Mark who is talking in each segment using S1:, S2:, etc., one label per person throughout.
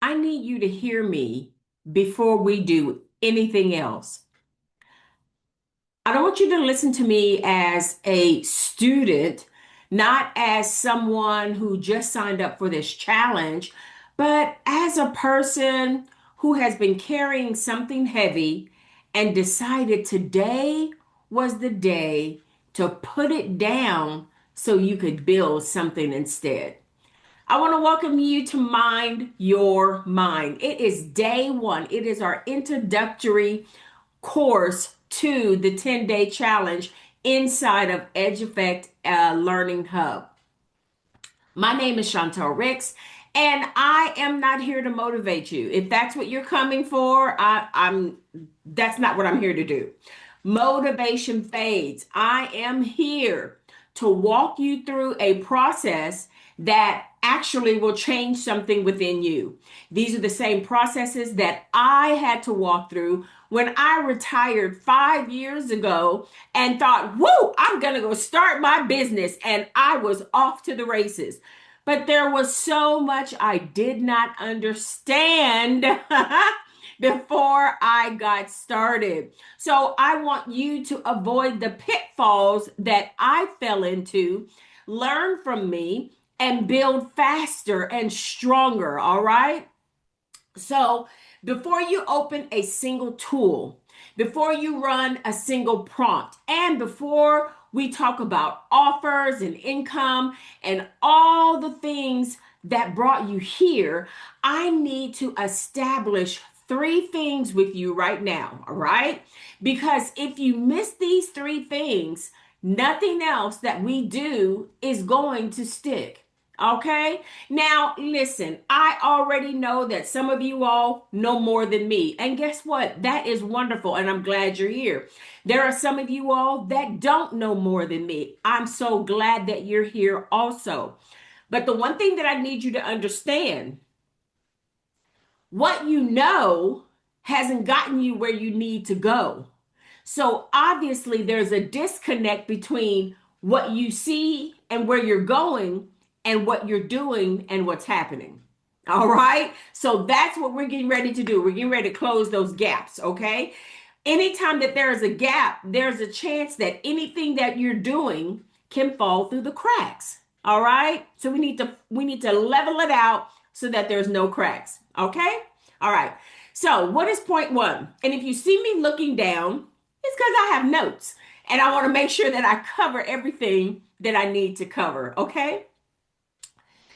S1: I need you to hear me before we do anything else. I don't want you to listen to me as a student, not as someone who just signed up for this challenge, but as a person who has been carrying something heavy and decided today was the day to put it down so you could build something instead. I want to welcome you to Mind Your Mind. It is day one. It is our introductory course to the 10-day challenge inside of Edge Effect Learning Hub. My name is Chantel Ricks, and I am not here to motivate you. If that's what you're coming for, I'm that's not what I'm here to do. Motivation fades. I am here to walk you through a process that actually will change something within you. These are the same processes that I had to walk through when I retired 5 years ago and thought, whoo, I'm going to go start my business. And I was off to the races. But there was so much I did not understand before I got started. So I want you to avoid the pitfalls that I fell into, learn from me, and build faster and stronger. All right. So before you open a single tool, before you run a single prompt, and before we talk about offers and income and all the things that brought you here, I need to establish three things with you right now. All right. Because if you miss these three things, nothing else that we do is going to stick. Okay. Now, listen, I already know that some of you all know more than me. And guess what? That is wonderful. And I'm glad you're here. There are some of you all that don't know more than me. I'm so glad that you're here also. But the one thing that I need you to understand, what you know hasn't gotten you where you need to go. So obviously, there's a disconnect between what you see and where you're going and what you're doing and what's happening. All right. So that's what we're getting ready to do. We're getting ready to close those gaps. Okay. Anytime that there is a gap, there's a chance that anything that you're doing can fall through the cracks. All right. So we need to level it out so that there's no cracks. Okay. All right. So what is point one? And if you see me looking down, it's because I have notes and I want to make sure that I cover everything that I need to cover. Okay.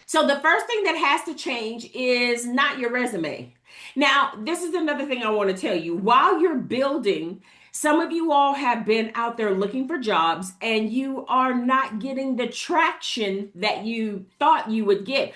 S1: So the first thing that has to change is not your resume. Now, this is another thing I want to tell you. While you're building, some of you all have been out there looking for jobs and you are not getting the traction that you thought you would get.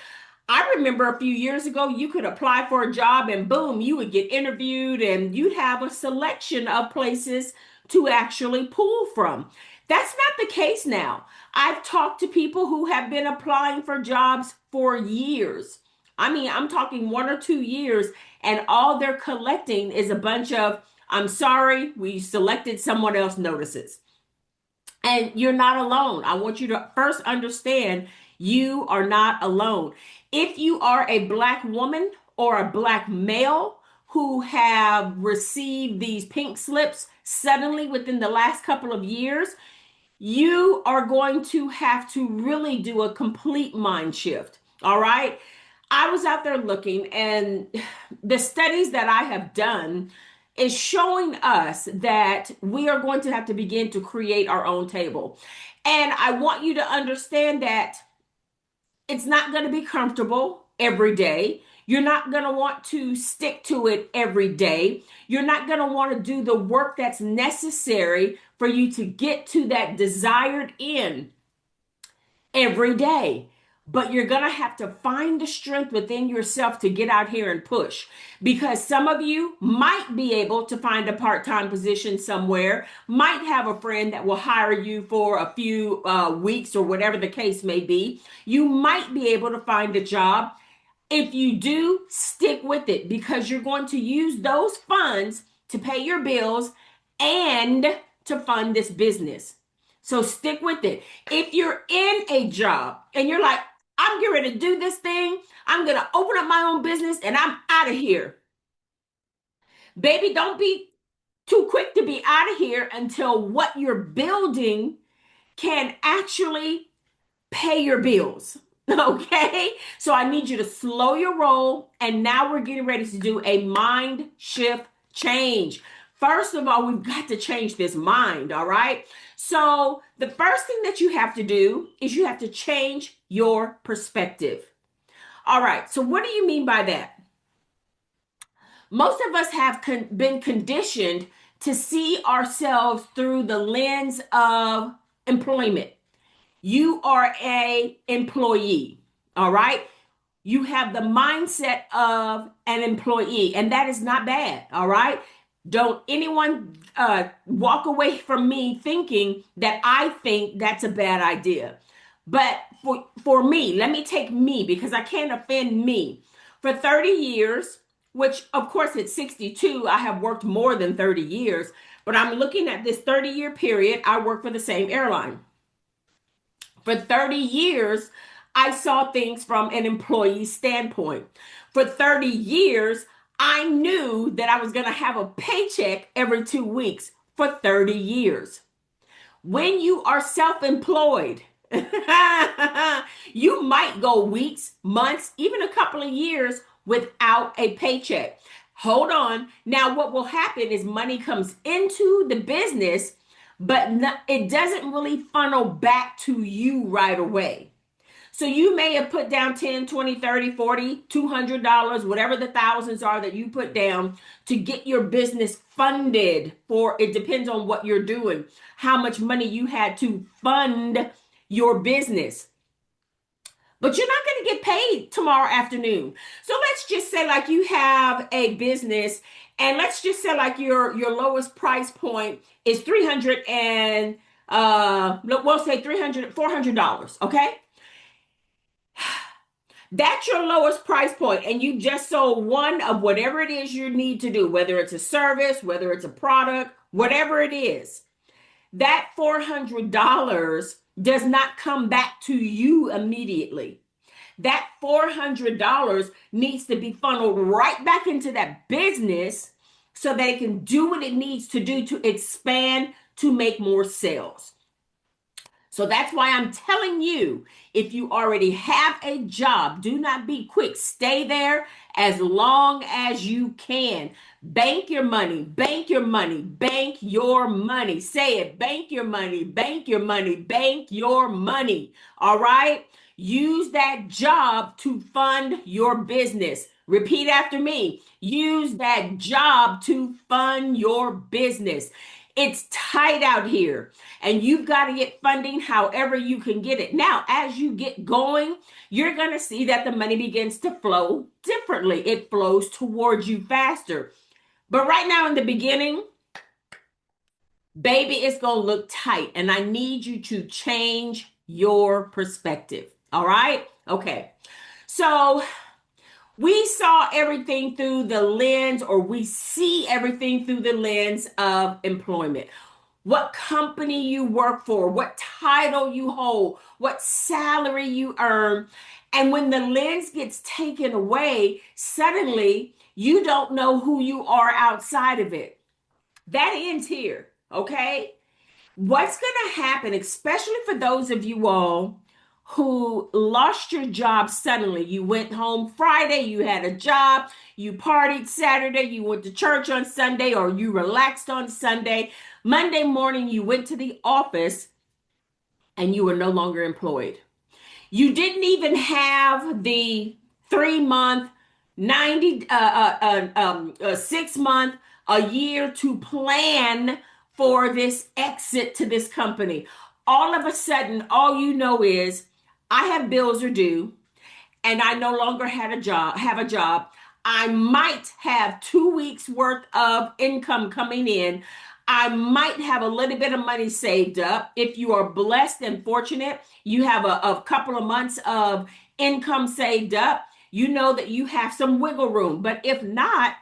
S1: I remember a few years ago, you could apply for a job and boom, you would get interviewed and you'd have a selection of places to actually pull from. That's not the case now. I've talked to people who have been applying for jobs for years. I mean, I'm talking 1 or 2 years, and all they're collecting is a bunch of, I'm sorry, we selected someone else notices. And you're not alone. I want you to first understand you are not alone. If you are a Black woman or a Black male who have received these pink slips suddenly within the last couple of years, you are going to have to really do a complete mind shift. All right. I was out there looking, and the studies that I have done is showing us that we are going to have to begin to create our own table. And I want you to understand that it's not going to be comfortable every day. You're not going to want to stick to it every day. You're not going to want to do the work that's necessary for you to get to that desired end every day. But you're going to have to find the strength within yourself to get out here and push. Because some of you might be able to find a part-time position somewhere, might have a friend that will hire you for a few weeks or whatever the case may be. You might be able to find a job. If you do, stick with it because you're going to use those funds to pay your bills and to fund this business. So stick with it. If you're in a job and you're like, I'm getting ready to do this thing. I'm going to open up my own business and I'm out of here. Baby, don't be too quick to be out of here until what you're building can actually pay your bills. Okay? So I need you to slow your roll. And now we're getting ready to do a mind shift change. First of all, we've got to change this mind. All right? So the first thing that you have to do is you have to change your perspective. All right. So what do you mean by that? Most of us have been conditioned to see ourselves through the lens of employment. You are a employee, all right? You have the mindset of an employee, and that is not bad, all right? Don't anyone walk away from me thinking that I think that's a bad idea. But for me, let me take me because I can't offend me. For 30 years, which of course at 62, I have worked more than 30 years, but I'm looking at this 30-year period, I work for the same airline. For 30 years, I saw things from an employee standpoint. For 30 years, I knew that I was going to have a paycheck every 2 weeks for 30 years. When you are self employed, you might go weeks, months, even a couple of years without a paycheck. Hold on. Now, what will happen is money comes into the business, but it doesn't really funnel back to you right away. So you may have put down 10, 20, 30, 40, $200, whatever the thousands are that you put down to get your business funded for, it depends on what you're doing, how much money you had to fund your business. But you're not going to get paid tomorrow afternoon. So let's just say like you have a business and let's just say like your lowest price point is 300 and we'll say 300 $400, okay? That's your lowest price point, and you just sold one of whatever it is you need to do, whether it's a service, whether it's a product, whatever it is. That $400 does not come back to you immediately. That $400 needs to be funneled right back into that business so that it can do what it needs to do to expand to make more sales. So that's why I'm telling you, if you already have a job, do not be quick. Stay there as long as you can. Bank your money, bank your money, bank your money. Say it, bank your money, bank your money, bank your money. All right? Use that job to fund your business. Repeat after me. Use that job to fund your business. It's tight out here, and you've got to get funding however you can get it. Now, as you get going, you're going to see that the money begins to flow differently. It flows towards you faster. But right now, in the beginning, baby, it's going to look tight, and I need you to change your perspective. All right? Okay. So, we saw everything through the lens, or we see everything through the lens of employment. What company you work for, what title you hold, what salary you earn. And when the lens gets taken away, suddenly you don't know who you are outside of it. That ends here, okay? What's going to happen, especially for those of you all who lost your job suddenly? You went home Friday, you had a job, you partied Saturday, you went to church on Sunday, or you relaxed on Sunday. Monday morning, you went to the office and you were no longer employed. You didn't even have the 3 month, 6 month, a year to plan for this exit to this company. All of a sudden, all you know is I have bills are due and I no longer have a job. I might have 2 weeks worth of income coming in. I might have a little bit of money saved up. If you are blessed and fortunate, you have a couple of months of income saved up. You know that you have some wiggle room. But if not,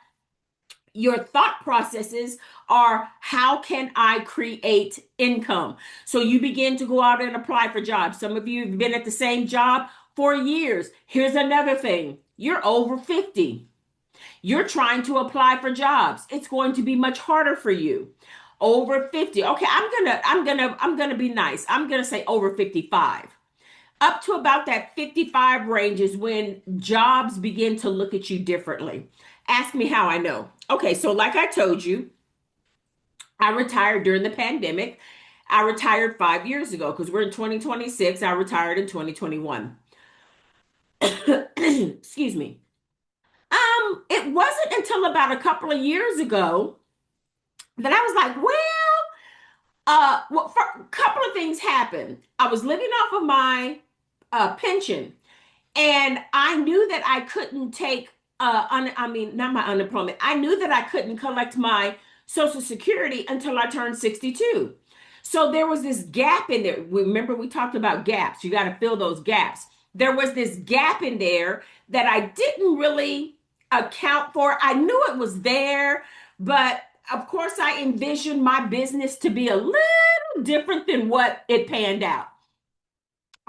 S1: your thought processes are, how can I create income? So you begin to go out and apply for jobs. Some of you have been at the same job for years. Here's another thing. You're over 50. You're trying to apply for jobs. It's going to be much harder for you. Over 50. Okay, I'm gonna be nice. I'm gonna say over 55. Up to about that 55 range is when jobs begin to look at you differently. Ask me how I know. Okay, so like I told you, I retired during the pandemic. I retired 5 years ago because we're in 2026. I retired in 2021. Excuse me. It wasn't until about a couple of years ago that I was like, well, for a couple of things happened. I was living off of my pension, and I knew that I couldn't take, I mean, not my unemployment. I knew that I couldn't collect my Social Security until I turned 62. So there was this gap in there. Remember, we talked about gaps. You got to fill those gaps. There was this gap in there that I didn't really account for. I knew it was there, but of course, I envisioned my business to be a little different than what it panned out.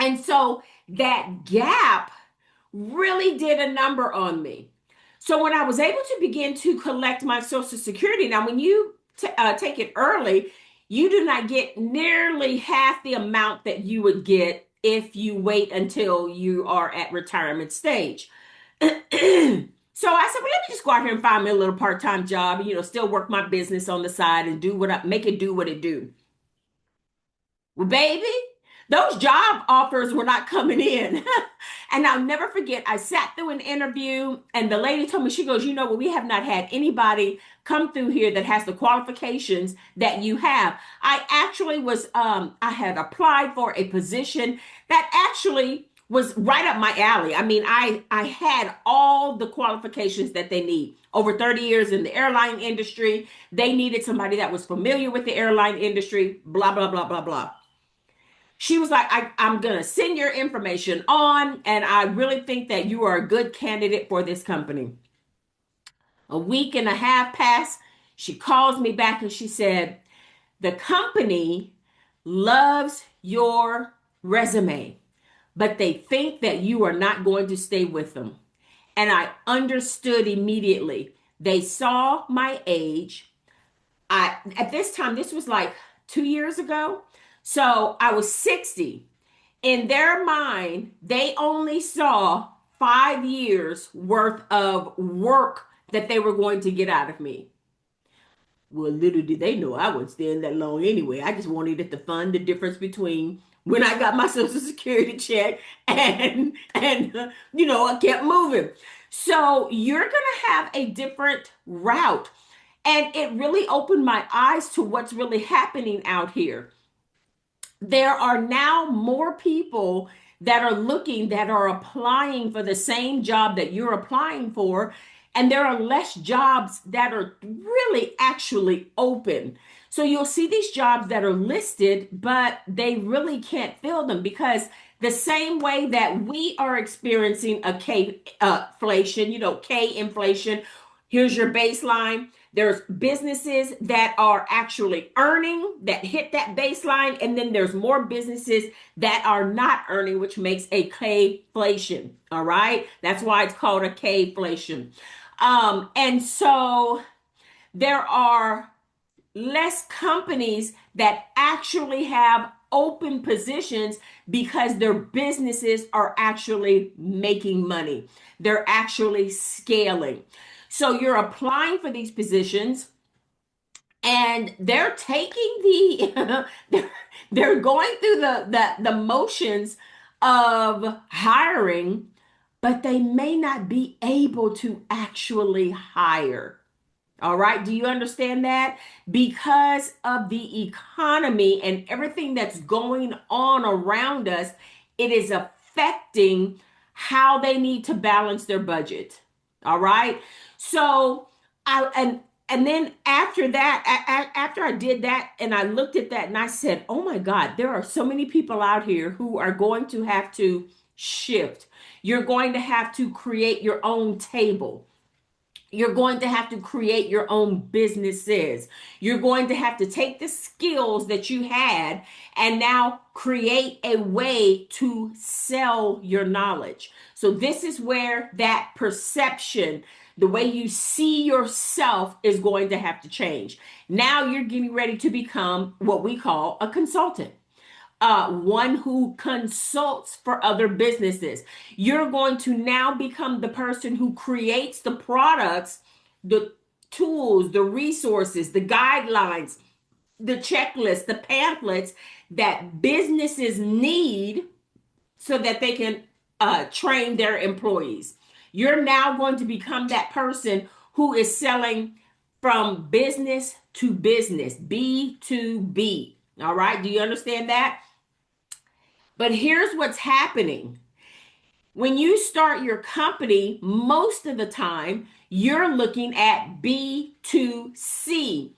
S1: And so that gap really did a number on me. So when I was able to begin to collect my Social Security, now when you take it early, you do not get nearly half the amount that you would get if you wait until you are at retirement stage. So I said, well, let me just go out here and find me a little part-time job, and, still work my business on the side and do what I make it do what it do. Well, baby, those job offers were not coming in. And I'll never forget, I sat through an interview and the lady told me, she goes, what? We have not had anybody come through here that has the qualifications that you have. I actually I had applied for a position that actually was right up my alley. I mean, I had all the qualifications that they need. Over 30 years in the airline industry, they needed somebody that was familiar with the airline industry, blah, blah, blah, blah, blah. She was like, I'm going to send your information on, and I really think that you are a good candidate for this company. A week and a half passed. She calls me back and she said, the company loves your resume, but they think that you are not going to stay with them. And I understood immediately. They saw my age. At this time, this was like 2 years ago. So I was 60. In their mind, they only saw 5 years worth of work that they were going to get out of me. Well, little did they know I wouldn't stand that long anyway. I just wanted it to fund the difference between when I got my Social Security check and I kept moving. So you're gonna have a different route. And it really opened my eyes to what's really happening out here. There are now more people that are looking, that are applying for the same job that you're applying for. And there are less jobs that are really actually open. So you'll see these jobs that are listed, but they really can't fill them because the same way that we are experiencing a K inflation, K inflation, here's your baseline. There's businesses that are actually earning that hit that baseline, and then there's more businesses that are not earning, which makes a K-flation. All right, that's why it's called a K-flation. And so there are less companies that actually have open positions because their businesses are actually making money. They're actually scaling. So you're applying for these positions and they're taking they're going through the motions of hiring, but they may not be able to actually hire. All right, do you understand that? Because of the economy and everything that's going on around us, it is affecting how they need to balance their budget. All right. So and then after that, after I did that and I looked at that and I said, "Oh my God, there are so many people out here who are going to have to shift. You're going to have to create your own table." You're going to have to create your own businesses. You're going to have to take the skills that you had and now create a way to sell your knowledge. So, this is where that perception, the way you see yourself, is going to have to change. Now, you're getting ready to become what we call a consultant, one who consults for other businesses. You're going to now become the person who creates the products, the tools, the resources, the guidelines, the checklists, the pamphlets that businesses need so that they can train their employees. You're now going to become that person who is selling from business to business, B2B. All right. Do you understand that? But here's what's happening. When you start your company, most of the time, you're looking at B2C,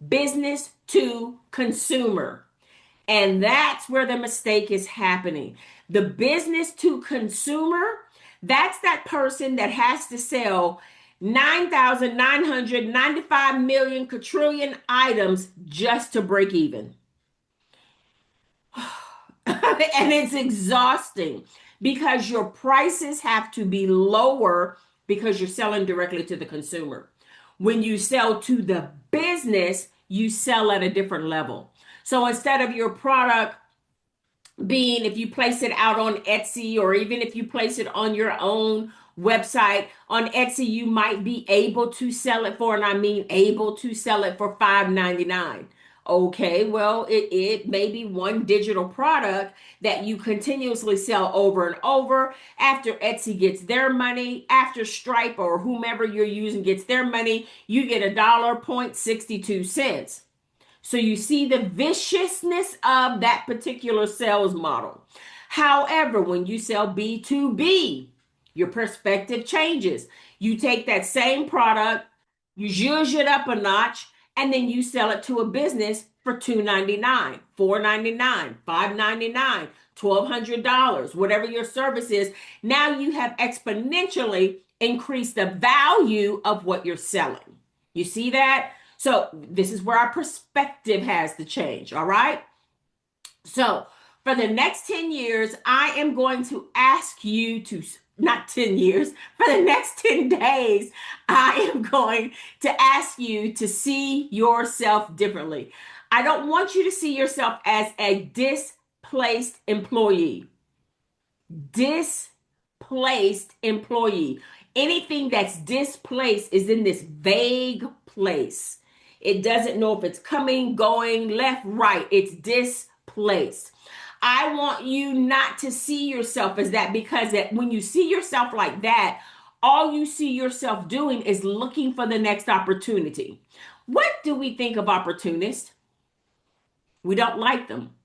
S1: business to consumer. And that's where the mistake is happening. The business to consumer, that's that person that has to sell 9,995 million quadrillion items just to break even. And it's exhausting because your prices have to be lower because you're selling directly to the consumer. When you sell to the business, you sell at a different level. So instead of your product being, if you place it out on Etsy, or even if you place it on your own website on Etsy, you might be able to sell it for, and I mean able to sell it for $5.99. Okay, well, it may be one digital product that you continuously sell over and over. After Etsy gets their money, after Stripe or whomever you're using gets their money, you get $1.62. So you see the viciousness of that particular sales model. However, when you sell B2B, your perspective changes. You take that same product, you zhuzh it up a notch, and then you sell it to a business for $2.99, $4.99, $5.99, $1,200, whatever your service is. Now you have exponentially increased the value of what you're selling. You see that? So this is where our perspective has to change. All right. So for the next 10 years, I am going to ask you to, not 10 years, for the next 10 days, I am going to ask you to see yourself differently. I don't want you to see yourself as a displaced employee. Displaced employee. Anything that's displaced is in this vague place. It doesn't know if it's coming, going, left, right. It's displaced. I want you not to see yourself as that, because when you see yourself like that, all you see yourself doing is looking for the next opportunity. What do we think of opportunists? We don't like them.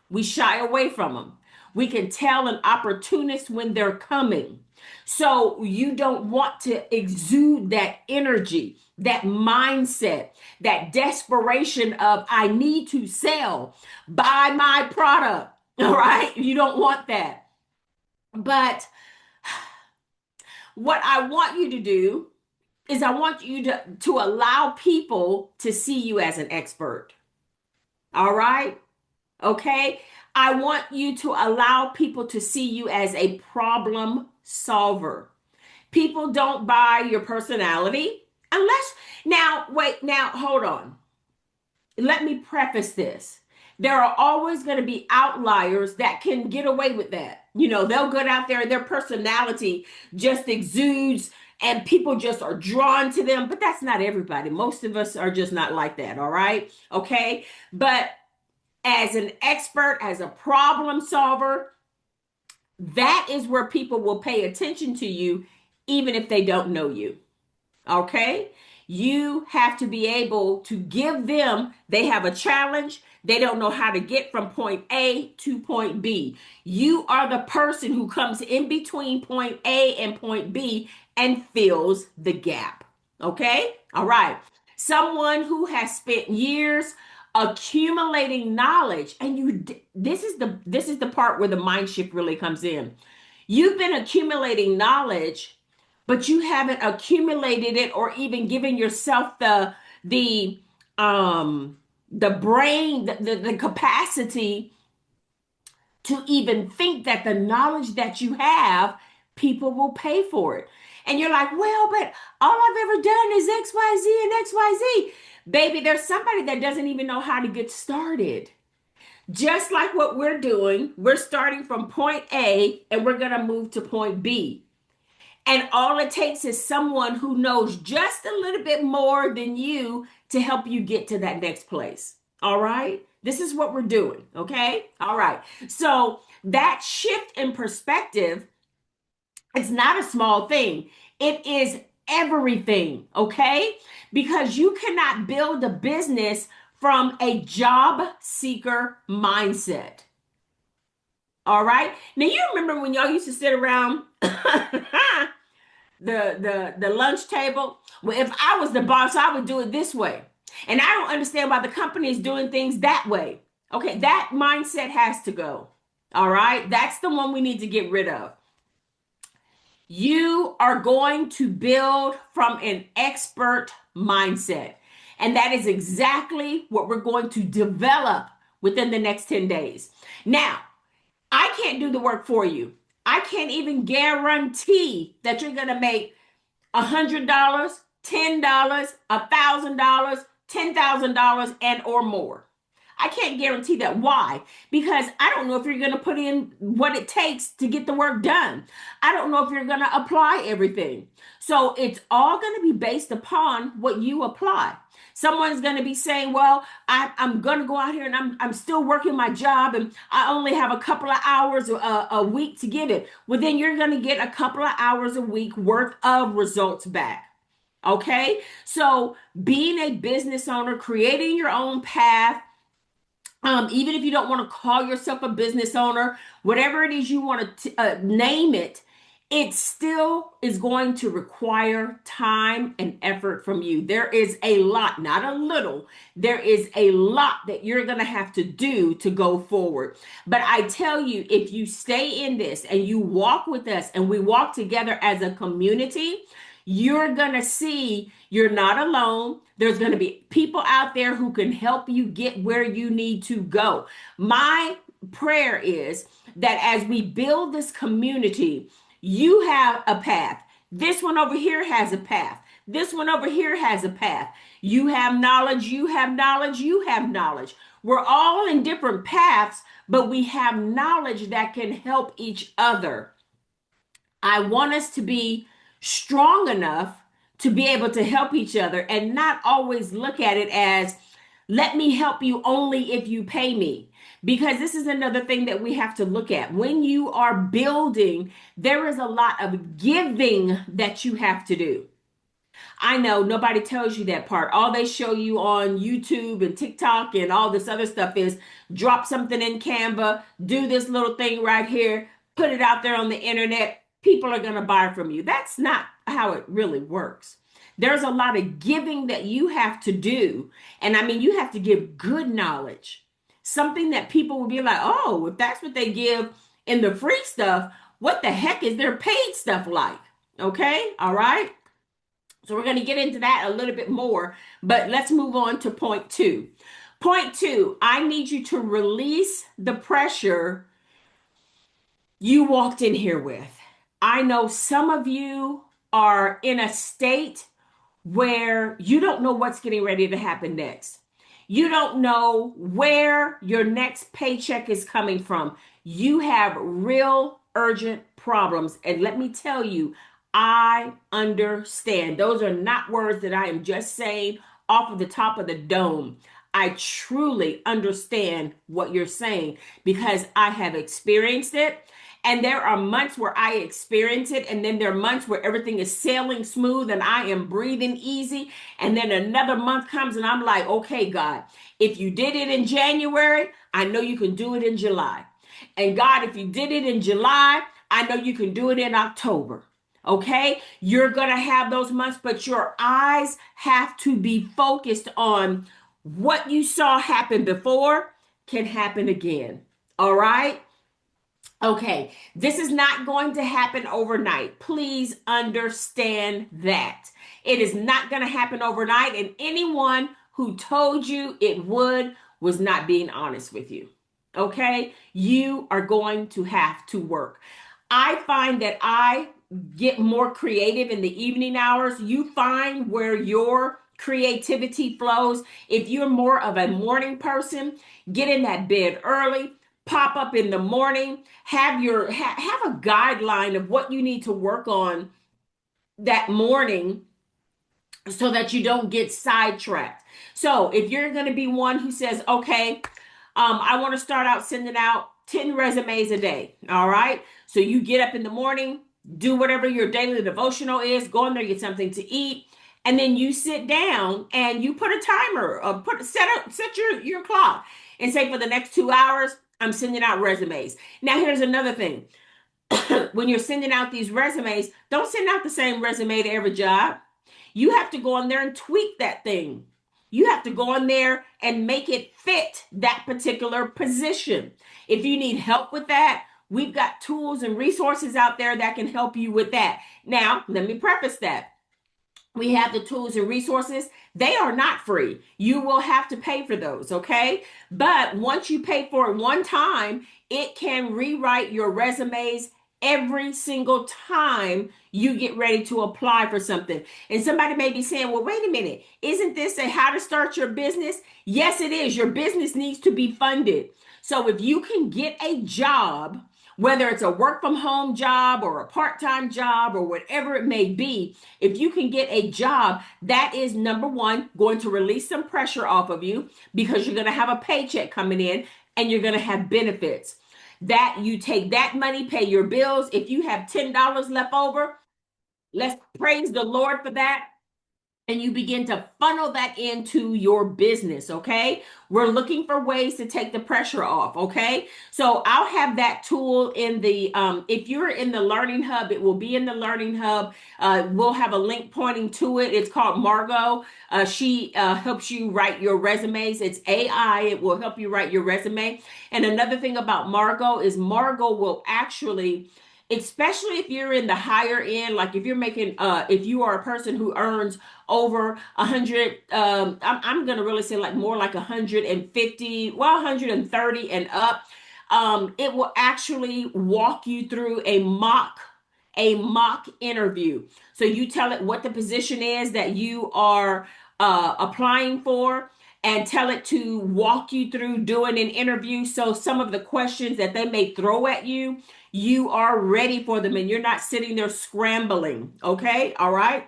S1: We shy away from them. We can tell an opportunist when they're coming. So you don't want to exude that energy, that mindset, that desperation of, I need to sell, buy my product. All right. You don't want that. But what I want you to do is I want you to allow people to see you as an expert. All right. Okay. I want you to allow people to see you as a problem solver. People don't buy your personality unless, now, wait, now, hold on. Let me preface this. There are always going to be outliers that can get away with that. You know, they'll get out there and their personality just exudes and people just are drawn to them, but that's not everybody. Most of us are just not like that. All right. Okay. But as an expert, as a problem solver, that is where people will pay attention to you, even if they don't know you. Okay? You have to be able to give them, they have a challenge. They don't know how to get from point A to point B. You are the person who comes in between point A and point B and fills the gap. Okay? All right. Someone who has spent years accumulating knowledge, and this is the part where the mind shift really comes in. You've been accumulating knowledge but you haven't accumulated it or even given yourself the um the brain, the capacity to even think that the knowledge that you have, people will pay for it. And you're like, well, but all I've ever done is XYZ and XYZ. Baby, there's somebody that doesn't even know how to get started. Just like what we're doing, we're starting from point A and we're going to move to point B. And all it takes is someone who knows just a little bit more than you to help you get to that next place. All right? This is what we're doing. Okay? All right. So that shift in perspective is not a small thing, it is everything. Okay? Because you cannot build a business from a job seeker mindset. All right. Now you remember when y'all used to sit around the lunch table. Well, if I was the boss, I would do it this way. And I don't understand why the company is doing things that way. Okay, that mindset has to go. All right, that's the one we need to get rid of. You are going to build from an expert mindset. And that is exactly what we're going to develop within the next 10 days. Now, I can't do the work for you. I can't even guarantee that you're going to make $100, $10, $1,000, $10,000 and or more. I can't guarantee that. Why? Because I don't know if you're going to put in what it takes to get the work done. I don't know if you're going to apply everything. So it's all going to be based upon what you apply. Someone's going to be saying, well, I'm going to go out here and I'm still working my job and I only have a couple of hours a week to get it. Well, then you're going to get a couple of hours a week worth of results back. Okay. So being a business owner, creating your own path, even if you don't want to call yourself a business owner, whatever it is you want to name it, it still is going to require time and effort from you. There is a lot, not a little, there is a lot that you're going to have to do to go forward. But I tell you, if you stay in this and you walk with us and we walk together as a community, you're going to see you're not alone. There's going to be people out there who can help you get where you need to go. My prayer is that as we build this community, you have a path. This one over here has a path. This one over here has a path. You have knowledge, you have knowledge, you have knowledge. We're all in different paths, but we have knowledge that can help each other. I want us to be strong enough to be able to help each other and not always look at it as, let me help you only if you pay me. Because this is another thing that we have to look at. When you are building, there is a lot of giving that you have to do. I know nobody tells you that part. All they show you on YouTube and TikTok and all this other stuff is drop something in Canva, do this little thing right here, put it out there on the internet. People are going to buy from you. That's not how it really works. There's a lot of giving that you have to do. And I mean, you have to give good knowledge. Something that people will be like, oh, if that's what they give in the free stuff, what the heck is their paid stuff like? Okay. All right. So we're going to get into that a little bit more, but let's move on to point two. Point two, I need you to release the pressure you walked in here with. I know some of you are in a state where you don't know what's getting ready to happen next. You don't know where your next paycheck is coming from. You have real urgent problems. And let me tell you, I understand. Those are not words that I am just saying off of the top of the dome. I truly understand what you're saying because I have experienced it. And there are months where I experience it, and then there are months where everything is sailing smooth and I am breathing easy. And then another month comes and I'm like, okay, God, if you did it in January, I know you can do it in July. And God, if you did it in July, I know you can do it in October. Okay, you're going to have those months, but your eyes have to be focused on what you saw happen before can happen again. All right. Okay, this is not going to happen overnight. Please understand that. It is not going to happen overnight, and anyone who told you it would was not being honest with you. Okay, you are going to have to work. I find that I get more creative in the evening hours. You find where your creativity flows. If you're more of a morning person, get in that bed early, pop up in the morning, have a guideline of what you need to work on that morning so that you don't get sidetracked. So if you're going to be one who says, okay, I want to start out sending out 10 resumes a day. All right. So you get up in the morning, do whatever your daily devotional is, go in there, get something to eat. And then you sit down and you put a timer, set your clock and say for the next 2 hours, I'm sending out resumes. Now, here's another thing. When you're sending out these resumes, don't send out the same resume to every job. You have to go in there and tweak that thing. You have to go in there and make it fit that particular position. If you need help with that, we've got tools and resources out there that can help you with that. Now, let me preface that we have the tools and resources. They are not free. You will have to pay for those, okay? But once you pay for it one time, it can rewrite your resumes every single time you get ready to apply for something. And somebody may be saying, well, wait a minute, isn't this a how to start your business? Yes, it is. Your business needs to be funded. So if you can get a job, whether it's a work from home job or a part time job or whatever it may be, if you can get a job, that is number one, going to release some pressure off of you because you're going to have a paycheck coming in and you're going to have benefits. That you take that money, pay your bills. If you have $10 left over, let's praise the Lord for that, and you begin to funnel that into your business. Okay, we're looking for ways to take the pressure off. Okay, so I'll have that tool in the if you're in the learning hub, it will be in the learning hub. We'll have a link pointing to it. It's called Margot. She helps you write your resumes. It's AI. It will help you write your resume. And another thing about Margot is Margot will actually, especially if you're in the higher end, like if you're making if you are a person who earns over 100, I'm gonna really say like more like 150, well 130 and up, it will actually walk you through a mock interview. So you tell it what the position is that you are applying for, and tell it to walk you through doing an interview. So some of the questions that they may throw at you, you are ready for them and you're not sitting there scrambling. Okay. All right.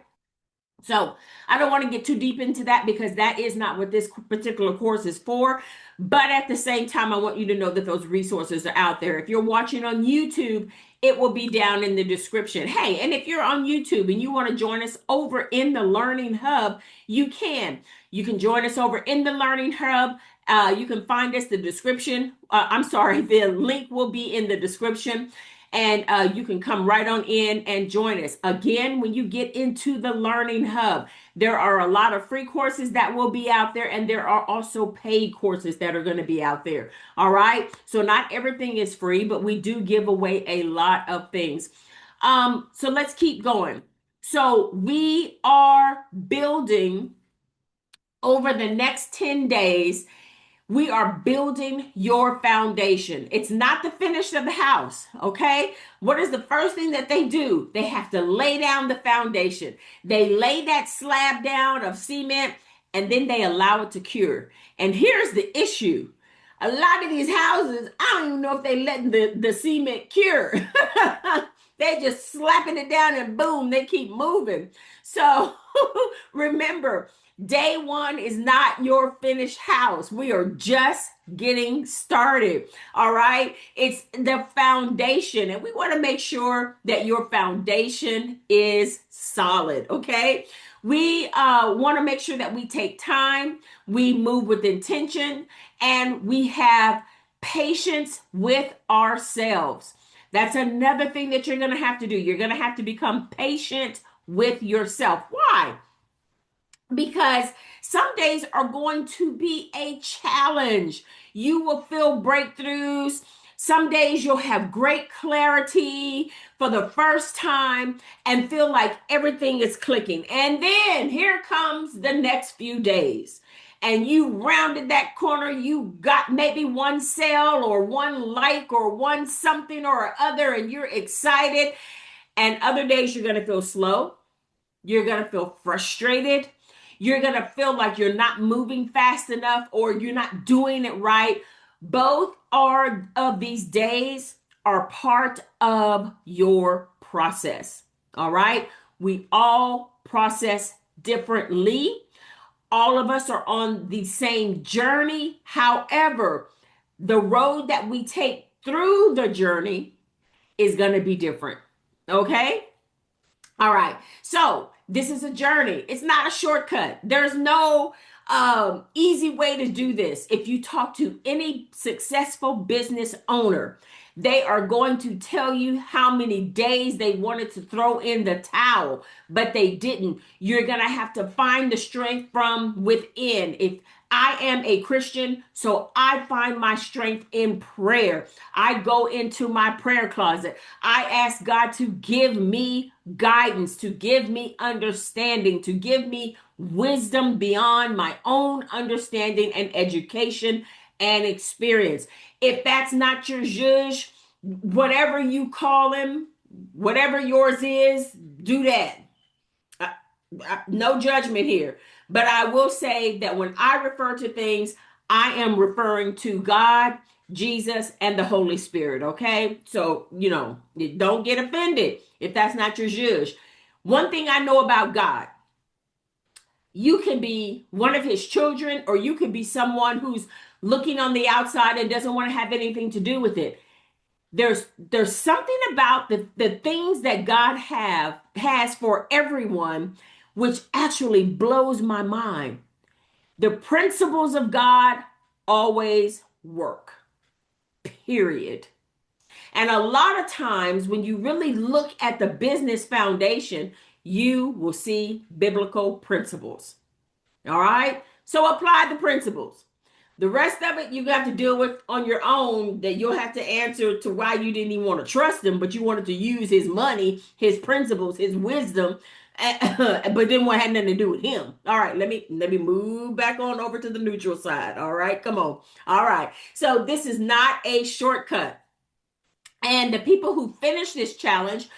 S1: So I don't want to get too deep into that because that is not what this particular course is for. But at the same time, I want you to know that those resources are out there. If you're watching on YouTube, it will be down in the description. Hey, and if you're on YouTube and you want to join us over in the Learning Hub, you can. You can join us over in the Learning Hub. You can find us the description. I'm sorry, the link will be in the description, and you can come right on in and join us. Again, when you get into the Learning Hub, there are a lot of free courses that will be out there, and there are also paid courses that are going to be out there. All right. So not everything is free, but we do give away a lot of things. So let's keep going. So we are building over the next 10 days, we are building your foundation. It's not the finish of the house, okay? What is the first thing that they do? They have to lay down the foundation. They lay that slab down of cement and then they allow it to cure. And here's the issue. A lot of these houses, I don't even know if they letting the cement cure. They just slapping it down and boom, they keep moving. So remember, day one is not your finished house. We are just getting started. All right. It's the foundation, and we want to make sure that your foundation is solid. Okay. We want to make sure that we take time, we move with intention, and we have patience with ourselves. That's another thing that you're going to have to do. You're going to have to become patient with yourself. Why? Because some days are going to be a challenge. You will feel breakthroughs. Some days you'll have great clarity for the first time and feel like everything is clicking. And then here comes the next few days. And you rounded that corner, you got maybe one sale or one like or one something or other, and you're excited. And other days you're going to feel slow. You're going to feel frustrated. You're going to feel like you're not moving fast enough or you're not doing it right. Both are of these days are part of your process. All right. We all process differently. All of us are on the same journey. However, the road that we take through the journey is going to be different. Okay. All right. So this is a journey. It's not a shortcut. There's no easy way to do this. If you talk to any successful business owner, they are going to tell you how many days they wanted to throw in the towel, but they didn't. You're going to have to find the strength from within. If I am a Christian, so I find my strength in prayer. I go into my prayer closet. I ask God to give me guidance, to give me understanding, to give me wisdom beyond my own understanding and education and experience. If that's not your zhuzh, whatever you call him, whatever yours is, do that. No judgment here. But I will say that when I refer to things, I am referring to God, Jesus, and the Holy Spirit. Okay. So, don't get offended if that's not your zhuzh. One thing I know about God, you can be one of his children, or you could be someone who's looking on the outside and doesn't want to have anything to do with it. There's something about the things that God has for everyone, which actually blows my mind. The principles of God always work, period. And a lot of times when you really look at the business foundation, you will see biblical principles. All right. So apply the principles. The rest of it you have to deal with on your own, that you'll have to answer to why you didn't even want to trust him, but you wanted to use his money, his principles, his wisdom, but didn't want to have nothing to do with him. All right, let me move back on over to the neutral side. All right, come on. All right. So this is not a shortcut. And the people who finish this challenge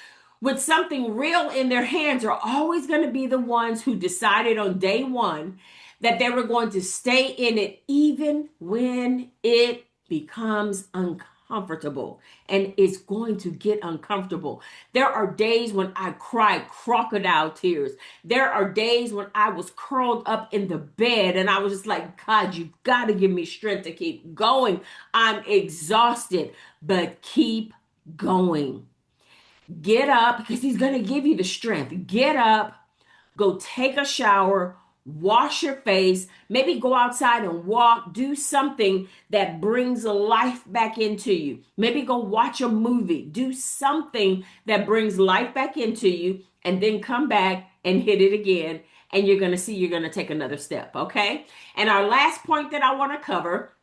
S1: with something real in their hands are always going to be the ones who decided on day one that they were going to stay in it even when it becomes uncomfortable, and it's going to get uncomfortable. There are days when I cried crocodile tears. There are days when I was curled up in the bed and I was just like, God, you've got to give me strength to keep going. I'm exhausted, but keep going. Get up, because he's going to give you the strength. Get up, go take a shower, wash your face, maybe go outside and walk, do something that brings life back into you. Maybe go watch a movie, do something that brings life back into you, and then come back and hit it again. And you're going to see you're going to take another step. Okay. And our last point that I want to cover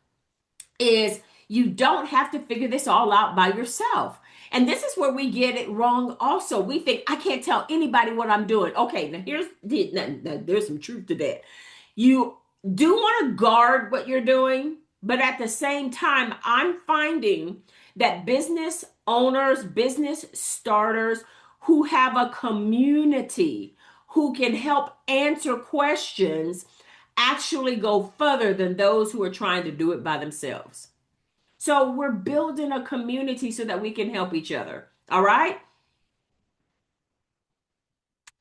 S1: is you don't have to figure this all out by yourself. And this is where we get it wrong also. We think, I can't tell anybody what I'm doing. Okay, there's some truth to that. You do want to guard what you're doing, but at the same time, I'm finding that business owners, business starters who have a community who can help answer questions actually go further than those who are trying to do it by themselves. So we're building a community so that we can help each other. All right.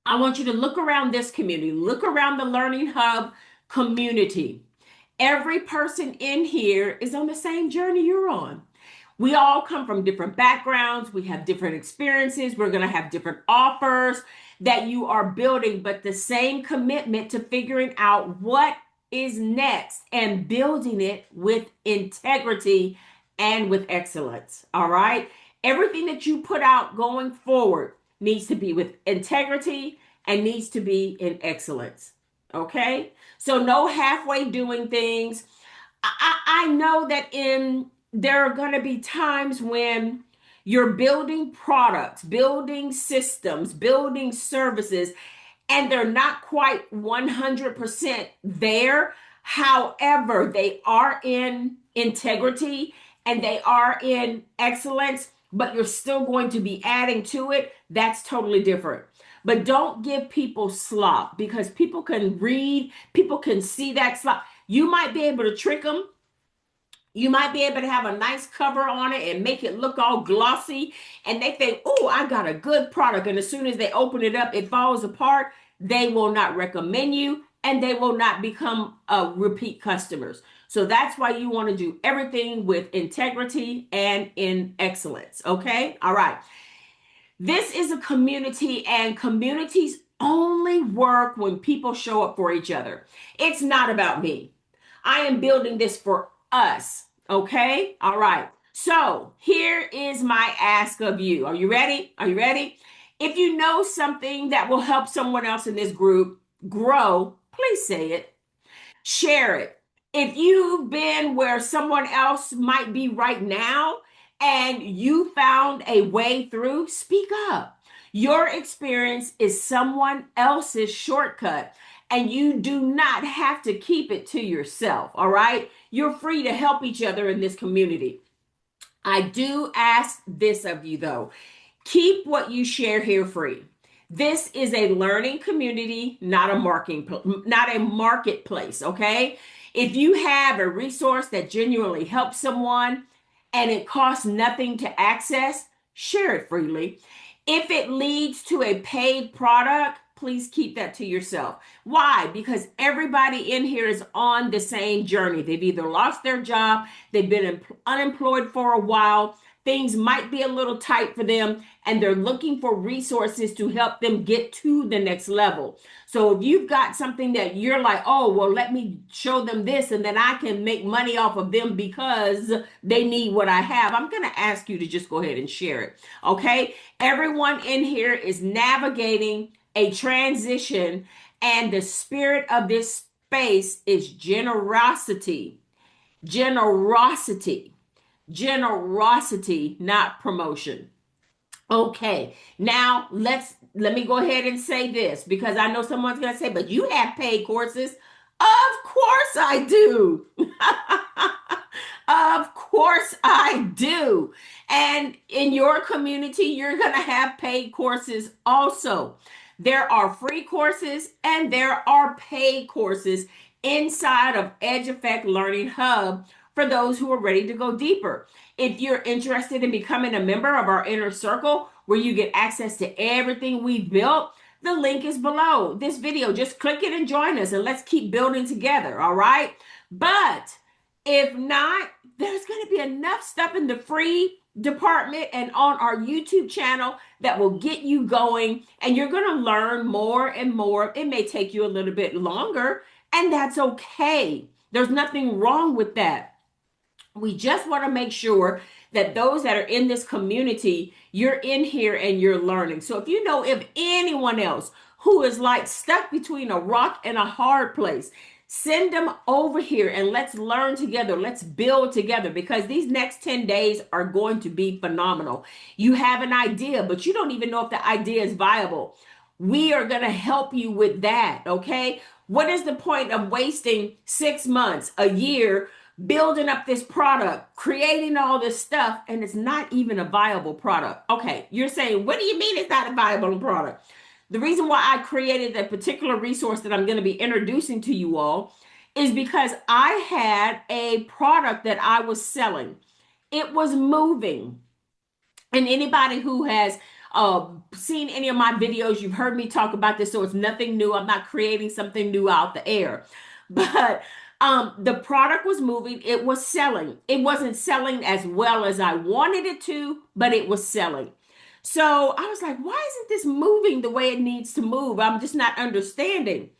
S1: I want you to look around this community, look around the Learning Hub community. Every person in here is on the same journey you're on. We all come from different backgrounds. We have different experiences. We're going to have different offers that you are building, but the same commitment to figuring out what is next and building it with integrity and with excellence. All right. Everything that you put out going forward needs to be with integrity and needs to be in excellence. Okay. So no halfway doing things. I know that in there are going to be times when you're building products, building systems, building services, and they're not quite 100% there. However, they are in integrity and they are in excellence, but you're still going to be adding to it. That's totally different. But don't give people slop, because people can read, people can see that slop. You might be able to trick them. You might be able to have a nice cover on it and make it look all glossy. And they think, oh, I got a good product. And as soon as they open it up, it falls apart. They will not recommend you and they will not become repeat customers. So that's why you want to do everything with integrity and in excellence. Okay. All right. This is a community, and communities only work when people show up for each other. It's not about me. I am building this for us. Okay? All right. So here is my ask of you. Are you ready? Are you ready? If you know something that will help someone else in this group grow, please say it. Share it. If you've been where someone else might be right now and you found a way through, speak up. Your experience is someone else's shortcut, and you do not have to keep it to yourself. All right. You're free to help each other in this community. I do ask this of you though. Keep what you share here free. This is a learning community, not a marketplace, okay? If you have a resource that genuinely helps someone and it costs nothing to access, share it freely. If it leads to a paid product, please keep that to yourself. Why? Because everybody in here is on the same journey. They've either lost their job, they've been unemployed for a while, things might be a little tight for them, and they're looking for resources to help them get to the next level. So if you've got something that you're like, oh, well, let me show them this and then I can make money off of them because they need what I have, I'm going to ask you to just go ahead and share it. Okay. Everyone in here is navigating a transition, and the spirit of this space is generosity. Generosity. Generosity, not promotion. Okay, now let me go ahead and say this, because I know someone's going to say, but you have paid courses. Of course I do. Of course I do. And in your community, you're going to have paid courses also. There are free courses and there are paid courses inside of Edge Effect Learning Hub for those who are ready to go deeper. If you're interested in becoming a member of our inner circle where you get access to everything we've built, the link is below this video. Just click it and join us, and let's keep building together. All right. But if not, there's going to be enough stuff in the free department and on our YouTube channel that will get you going, and you're going to learn more and more. It may take you a little bit longer, and that's okay. There's nothing wrong with that. We just want to make sure that those that are in this community, you're in here and you're learning. So if you know of anyone else who is like stuck between a rock and a hard place, send them over here and let's learn together. Let's build together, because these next 10 days are going to be phenomenal. You have an idea, but you don't even know if the idea is viable. We are going to help you with that. Okay. What is the point of wasting 6 months, a year, building up this product, creating all this stuff, and it's not even a viable product? Okay, you're saying, what do you mean it's not a viable product? The reason why I created that particular resource that I'm going to be introducing to you all is because I had a product that I was selling. It was moving. And anybody who has seen any of my videos, you've heard me talk about this, so it's nothing new. I'm not creating something new out the air. But the product was moving. It was selling. It wasn't selling as well as I wanted it to, but it was selling. So I was like, why isn't this moving the way it needs to move? I'm just not understanding.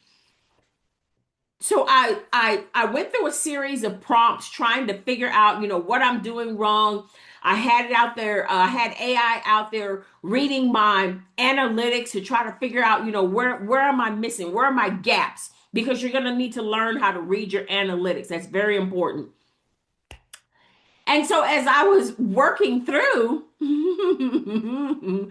S1: So I went through a series of prompts trying to figure out, what I'm doing wrong. I had it out there, I had AI out there reading my analytics to try to figure out, where am I missing? Where are my gaps? Because you're going to need to learn how to read your analytics. That's very important. And so as I was working through the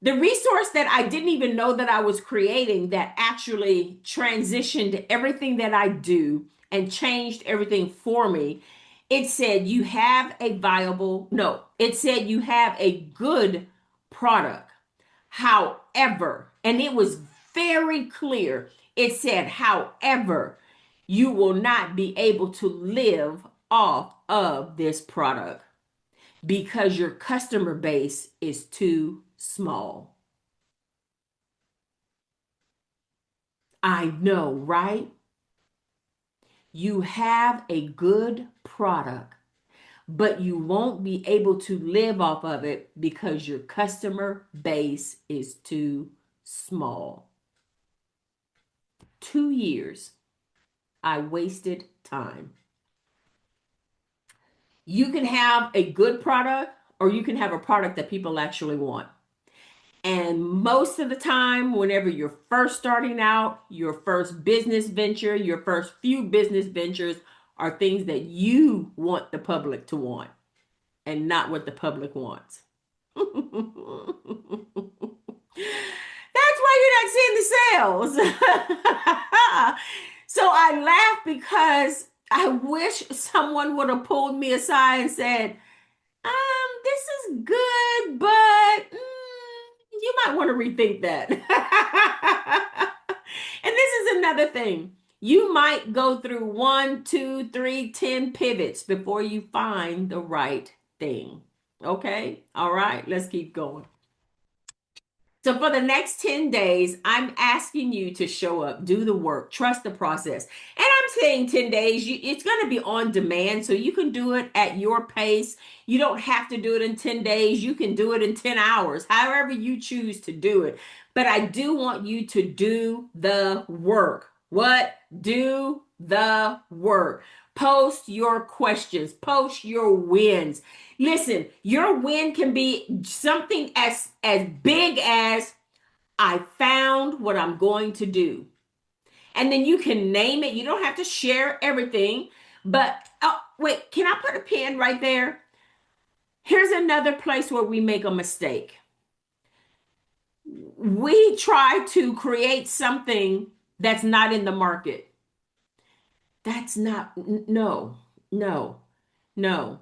S1: resource that I didn't even know that I was creating that actually transitioned everything that I do and changed everything for me, it said you have a viable, no, it said you have a good product. However, and it was very clear, it said, however, you will not be able to live off of this product because your customer base is too small. I know, right? You have a good product, but you won't be able to live off of it because your customer base is too small. 2 years, I wasted time. You can have a good product or you can have a product that people actually want. And most of the time, whenever you're first starting out, your first business venture, your first few business ventures are things that you want the public to want and not what the public wants. That's why you're not seeing the sales. So I laugh because I wish someone would have pulled me aside and said, this is good, but you might want to rethink that. And this is another thing. You might go through 1, 2, 3, 10 pivots before you find the right thing. Okay? All right, let's keep going. So for the next 10 days, I'm asking you to show up, do the work, trust the process. And I'm saying 10 days, it's going to be on demand, so you can do it at your pace. You don't have to do it in 10 days. You can do it in 10 hours, however you choose to do it. But I do want you to do the work. What? Do the work. Post your questions, post your wins. Listen, your win can be something as big as I found what I'm going to do. And then you can name it. You don't have to share everything. But oh, wait, can I put a pin right there? Here's another place where we make a mistake. We try to create something that's not in the market. That's not, no, no, no.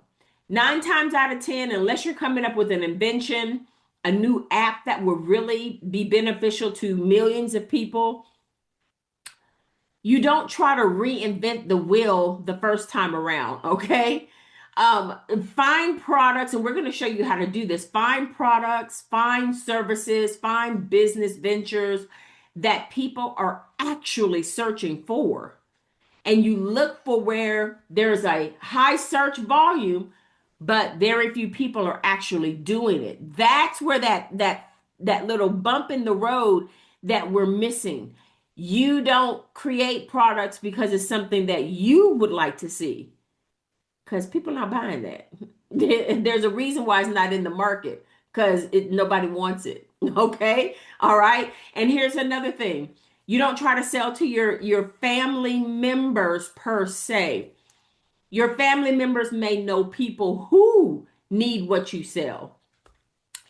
S1: 9 times out of 10, unless you're coming up with an invention, a new app that will really be beneficial to millions of people, you don't try to reinvent the wheel the first time around, okay? Find products, and we're going to show you how to do this. Find products, find services, find business ventures that people are actually searching for, and you look for where there's a high search volume, but very few people are actually doing it. That's where that little bump in the road that we're missing. You don't create products because it's something that you would like to see, because people are not buying that. There's a reason why it's not in the market, because nobody wants it. Okay, all right. And here's another thing: you don't try to sell to your family members per se. Your family members may know people who need what you sell.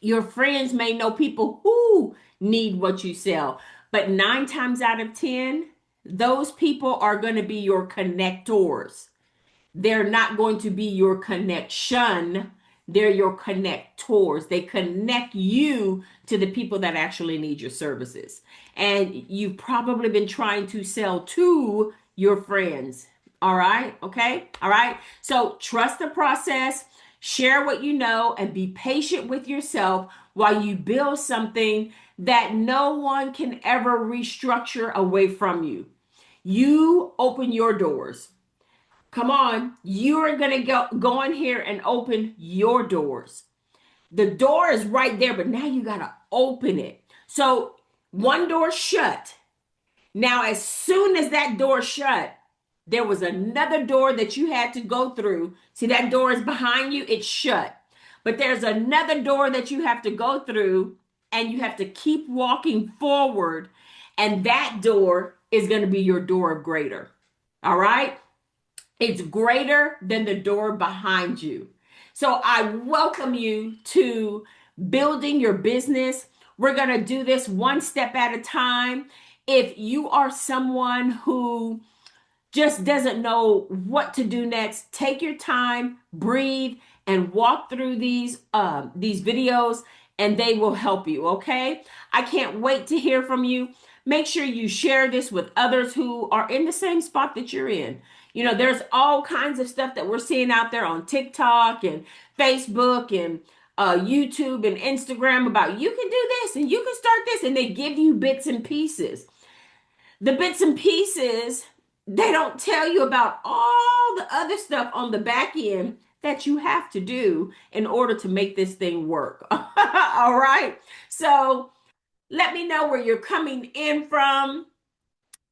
S1: Your friends may know people who need what you sell. But 9 times out of 10, those people are going to be your connectors. They're not going to be your connection. They're your connectors. They connect you to the people that actually need your services. And you've probably been trying to sell to your friends. All right. Okay. All right. So trust the process, share what you know, and be patient with yourself while you build something that no one can ever restructure away from you. You open your doors. Come on, you are going to go in here and open your doors. The door is right there, but now you got to open it. So one door shut. Now, as soon as that door shut, there was another door that you had to go through. See, that door is behind you, it's shut. But there's another door that you have to go through, and you have to keep walking forward. And that door is going to be your door of greater. All right? It's greater than the door behind you. So I welcome you to building your business. We're going to do this one step at a time. If you are someone who just doesn't know what to do next, take your time, breathe, and walk through these videos, and they will help you. Okay, I can't wait to hear from you. Make sure you share this with others who are in the same spot that you're in. You know, there's all kinds of stuff that we're seeing out there on TikTok and Facebook and YouTube and Instagram about you can do this and you can start this, and they give you bits and pieces. The bits and pieces, they don't tell you about all the other stuff on the back end that you have to do in order to make this thing work. All right. So let me know where you're coming in from.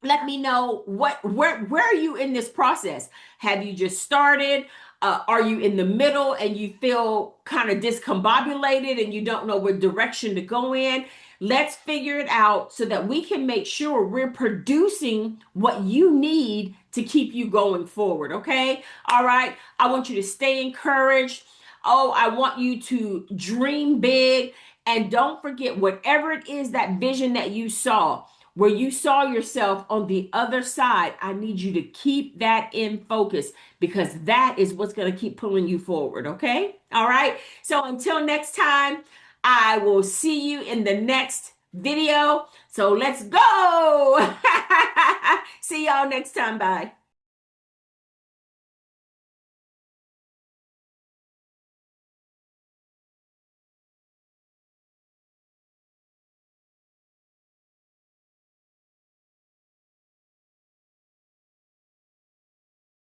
S1: Let me know where are you in this process. Have you just started? Are you in the middle and you feel kind of discombobulated and you don't know what direction to go in? Let's figure it out so that we can make sure we're producing what you need to keep you going forward. Okay, all right, I want you to stay encouraged. Oh, I want you to dream big, and don't forget, whatever it is, that vision that you saw, where you saw yourself on the other side, I need you to keep that in focus, because that is what's going to keep pulling you forward. Okay. All right. So until next time, I will see you in the next video. So let's go. See y'all next time. Bye.